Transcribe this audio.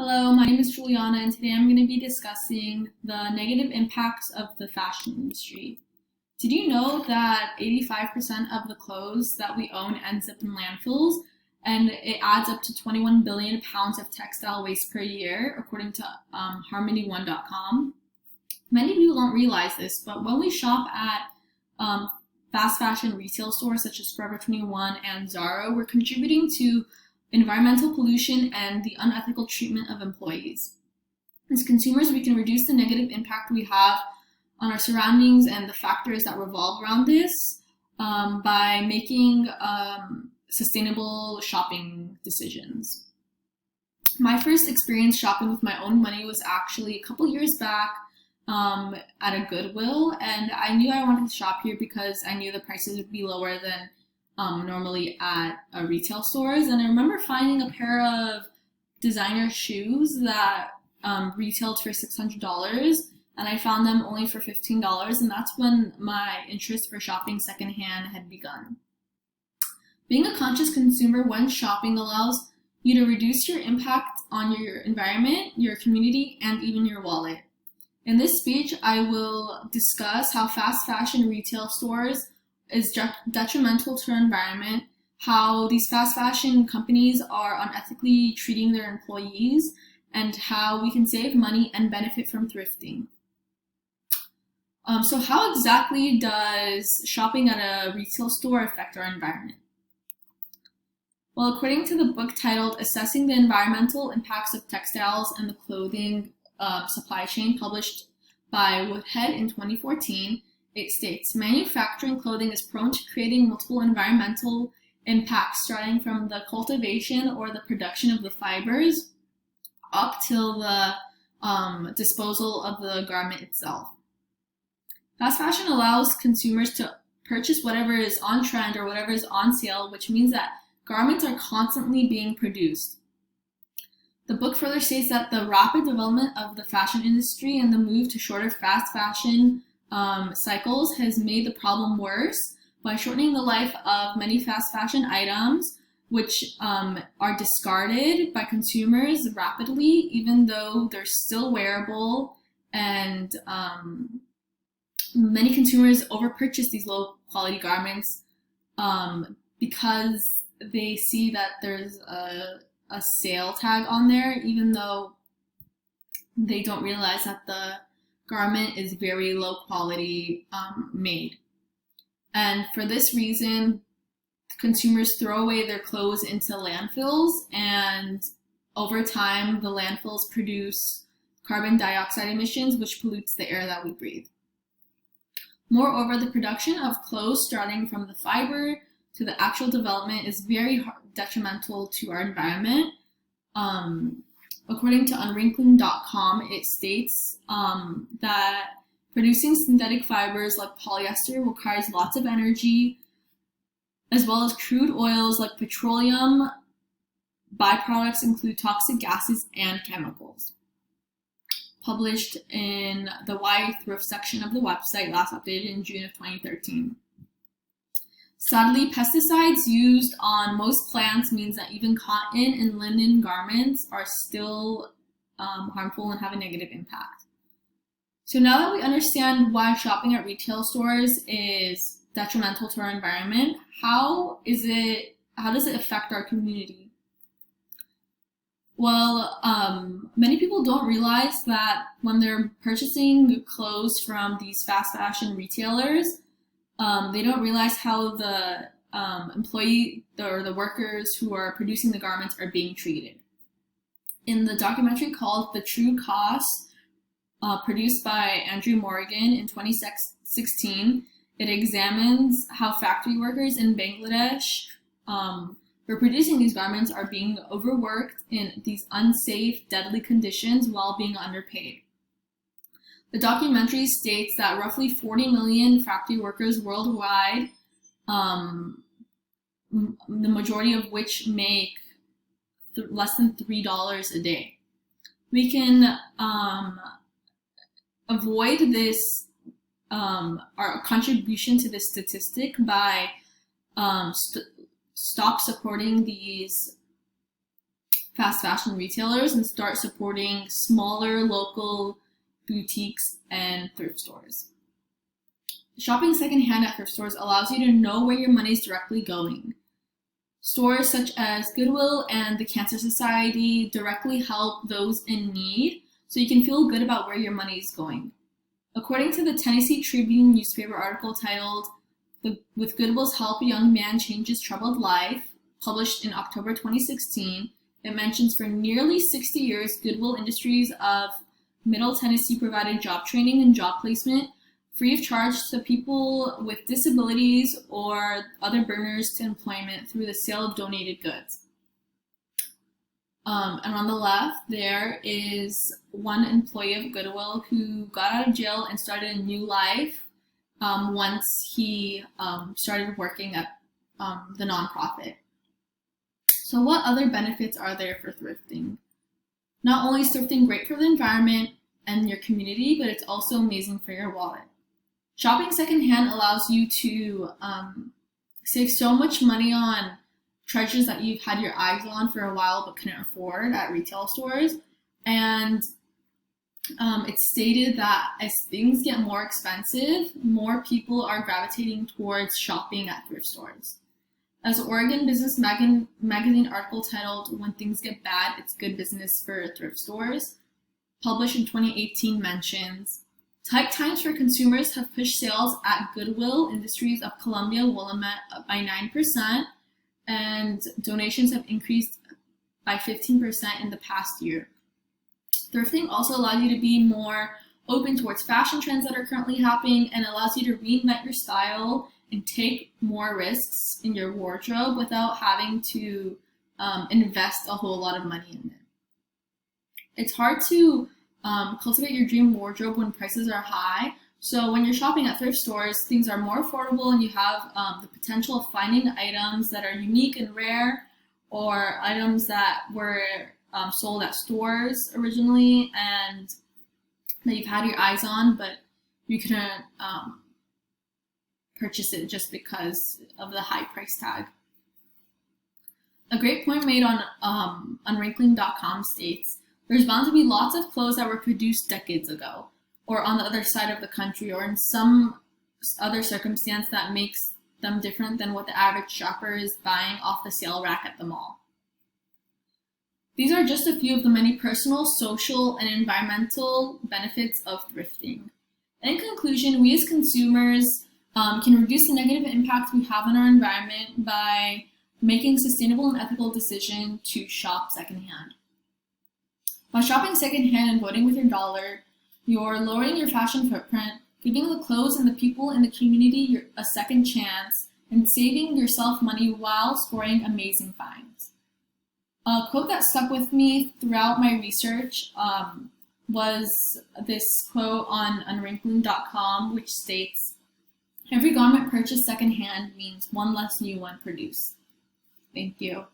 Hello, my name is Juliana, and today I'm going to be discussing the negative impacts of the fashion industry. Did you know that 85% of the clothes that we own ends up in landfills, and it adds up to 21 billion pounds of textile waste per year, according to Harmony1.com? Many people don't realize this, but when we shop at fast fashion retail stores such as Forever 21 and Zara, we're contributing to environmental pollution and the unethical treatment of employees. As consumers, we can reduce the negative impact we have on our surroundings and the factors that revolve around this by making sustainable shopping decisions. My first experience shopping with my own money was actually a couple years back at a Goodwill, and I knew I wanted to shop here because I knew the prices would be lower than normally at retail stores. And I remember finding a pair of designer shoes that retailed for $600, and I found them only for $15, and that's when my interest for shopping secondhand had begun. Being a conscious consumer when shopping allows you to reduce your impact on your environment, your community, and even your wallet. In this speech, I will discuss how fast fashion retail stores is detrimental to our environment, how these fast fashion companies are unethically treating their employees, and how we can save money and benefit from thrifting. So how exactly does shopping at a retail store affect our environment? Well, according to the book titled Assessing the Environmental Impacts of Textiles and the Clothing Supply Chain, published by Woodhead in 2014, it states, manufacturing clothing is prone to creating multiple environmental impacts, starting from the cultivation or the production of the fibers up till the disposal of the garment itself. Fast fashion allows consumers to purchase whatever is on trend or whatever is on sale, which means that garments are constantly being produced. The book further states that the rapid development of the fashion industry and the move to shorter fast fashion cycles has made the problem worse by shortening the life of many fast fashion items, which are discarded by consumers rapidly, even though they're still wearable, and many consumers overpurchase these low quality garments because they see that there's a sale tag on there, even though they don't realize that the garment is very low quality made. And for this reason, consumers throw away their clothes into landfills, and over time, the landfills produce carbon dioxide emissions, which pollutes the air that we breathe. Moreover, the production of clothes, starting from the fiber to the actual development, is very detrimental to our environment. According to unwrinkling.com, it states that producing synthetic fibers like polyester requires lots of energy, as well as crude oils like petroleum. Byproducts include toxic gases and chemicals. Published in the Why Thrift section of the website, last updated in June of 2013. Sadly, pesticides used on most plants means that even cotton and linen garments are still harmful and have a negative impact. So now that we understand why shopping at retail stores is detrimental to our environment, how does it affect our community? Well, many people don't realize that when they're purchasing clothes from these fast fashion retailers, they don't realize how the employee or the workers who are producing the garments are being treated. In the documentary called The True Cost, produced by Andrew Morgan in 2016, it examines how factory workers in Bangladesh who are producing these garments are being overworked in these unsafe, deadly conditions while being underpaid. The documentary states that roughly 40 million factory workers worldwide, the majority of which make less than $3 a day. We can avoid this, our contribution to this statistic by stop supporting these fast fashion retailers and start supporting smaller local boutiques and thrift stores. Shopping secondhand at thrift stores allows you to know where your money is directly going. Stores such as Goodwill and the Cancer Society directly help those in need, so you can feel good about where your money is going. According to the Tennessee Tribune newspaper article titled, "With Goodwill's Help, a Young Man Changes Troubled Life," published in October 2016, it mentions for nearly 60 years, Goodwill Industries of Middle Tennessee provided job training and job placement free of charge to people with disabilities or other burners to employment through the sale of donated goods. And on the left, there is one employee of Goodwill who got out of jail and started a new life once he started working at the nonprofit. So what other benefits are there for thrifting? Not only is thrifting great for the environment and your community, but it's also amazing for your wallet. Shopping secondhand allows you to save so much money on treasures that you've had your eyes on for a while but couldn't afford at retail stores. And it's stated that as things get more expensive, more people are gravitating towards shopping at thrift stores. As the Oregon Business Magazine article titled, "When Things Get Bad, It's Good Business for Thrift Stores," published in 2018 mentions, tight times for consumers have pushed sales at Goodwill Industries of Columbia Willamette up by 9%, and donations have increased by 15% in the past year. Thrifting also allows you to be more open towards fashion trends that are currently happening and allows you to reinvent your style and take more risks in your wardrobe without having to invest a whole lot of money in it. It's hard to cultivate your dream wardrobe when prices are high. So when you're shopping at thrift stores, things are more affordable and you have the potential of finding items that are unique and rare, or items that were sold at stores originally and that you've had your eyes on, but you couldn't purchase it just because of the high price tag. A great point made on Unwrinkling.com states, "There's bound to be lots of clothes that were produced decades ago, or on the other side of the country, or in some other circumstance that makes them different than what the average shopper is buying off the sale rack at the mall." These are just a few of the many personal, social, and environmental benefits of thrifting. In conclusion, we as consumers can reduce the negative impact we have on our environment by making sustainable and ethical decisions to shop secondhand. By shopping secondhand and voting with your dollar, you're lowering your fashion footprint, giving the clothes and the people in the community a second chance, and saving yourself money while scoring amazing finds. A quote that stuck with me throughout my research was this quote on Unwrinkling.com, which states, "Every garment purchased secondhand means one less new one produced." Thank you.